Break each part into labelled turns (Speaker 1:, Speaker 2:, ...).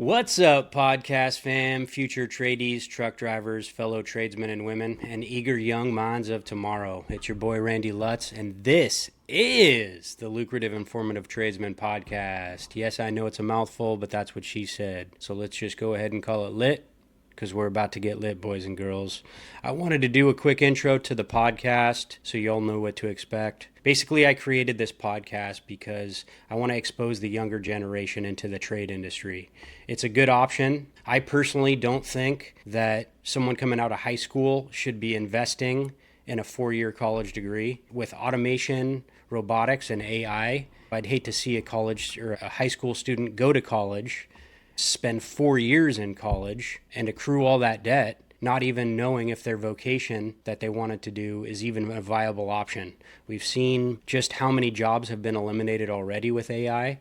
Speaker 1: What's up, podcast fam, future tradies, truck drivers, fellow tradesmen and women, and eager young minds of tomorrow? It's your boy Randy L.I.T, and this is the Lucrative Informative Tradesman podcast. Yes, I know it's a mouthful, but that's what she said. So let's just go ahead and call it lit, because we're about to get lit, boys and girls. I wanted to do a quick intro to the podcast so y'all know what to expect. Basically, I created this podcast because I want to expose the younger generation into the trade industry. It's a good option. I personally don't think that someone coming out of high school should be investing in a 4-year college degree. With automation, robotics, and AI, I'd hate to see a college or a high school student go to college, spend 4 years in college, and accrue all that debt, not even knowing if their vocation that they wanted to do is even a viable option. We've seen just how many jobs have been eliminated already with AI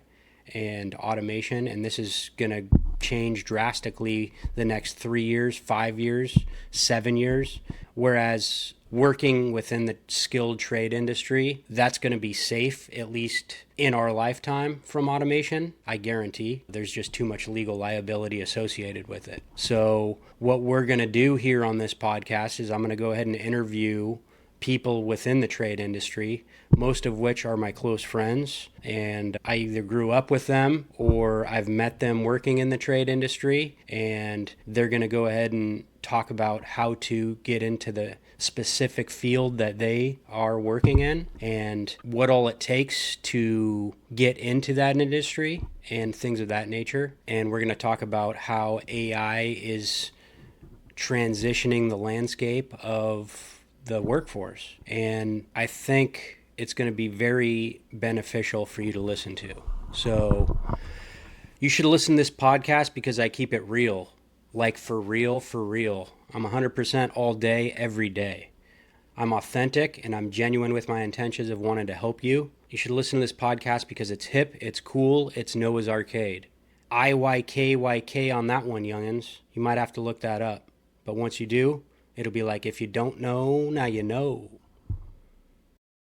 Speaker 1: and automation, and this is going to change drastically the next 3 years, 5 years, 7 years, whereas working within the skilled trade industry, that's going to be safe, at least in our lifetime, from automation. I guarantee there's just too much legal liability associated with it. So what we're going to do here on this podcast is I'm going to go ahead and interview people within the trade industry, most of which are my close friends, and I either grew up with them or I've met them working in the trade industry, and they're going to go ahead and talk about how to get into the specific field that they are working in and what all it takes to get into that industry and things of that nature. And we're going to talk about how AI is transitioning the landscape of the workforce. And I think it's going to be very beneficial for you to listen to. So you should listen to this podcast because I keep it real. Like for real, for real. I'm 100% all day, every day. I'm authentic and I'm genuine with my intentions of wanting to help you. You should listen to this podcast because it's hip, it's cool, it's Noah's Arcade. IYKYK on that one, youngins. You might have to look that up. But once you do, it'll be like, if you don't know, now you know.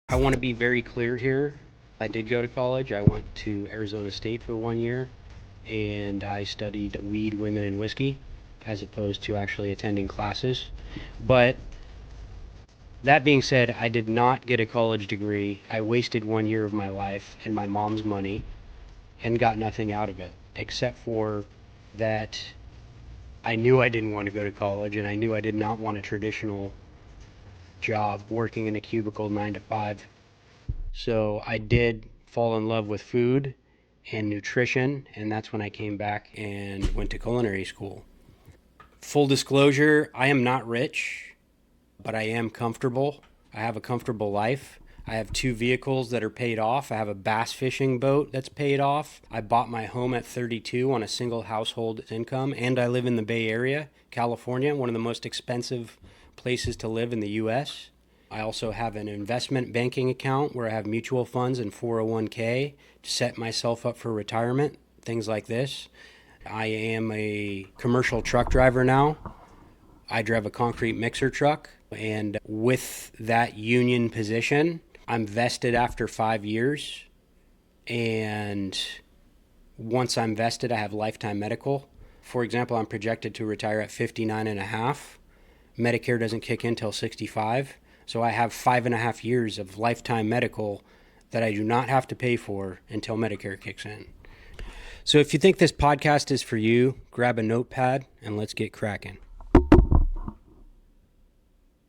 Speaker 1: I want to be very clear here. I did go to college. I went to Arizona State for 1 year, and I studied weed, women, and whiskey, as opposed to actually attending classes. But that being said, I did not get a college degree. I wasted 1 year of my life and my mom's money and got nothing out of it, except for that I knew I didn't want to go to college, and I knew I did not want a traditional job working in a cubicle 9 to 5. So I did fall in love with food and nutrition, and that's when I came back and went to culinary school. Full disclosure, I am not rich, but I am comfortable. I have a comfortable life. I have 2 vehicles that are paid off. I have a bass fishing boat that's paid off. I bought my home at 32 on a single household income, and I live in the Bay Area, California, one of the most expensive places to live in the U.S. I also have an investment banking account where I have mutual funds and 401k to set myself up for retirement, things like this. I am a commercial truck driver now. I drive a concrete mixer truck, and with that union position, I'm vested after 5 years, and once I'm vested, I have lifetime medical. For example, I'm projected to retire at 59 and a half. Medicare doesn't kick in till 65, so I have 5.5 years of lifetime medical that I do not have to pay for until Medicare kicks in. So if you think this podcast is for you, grab a notepad and let's get cracking.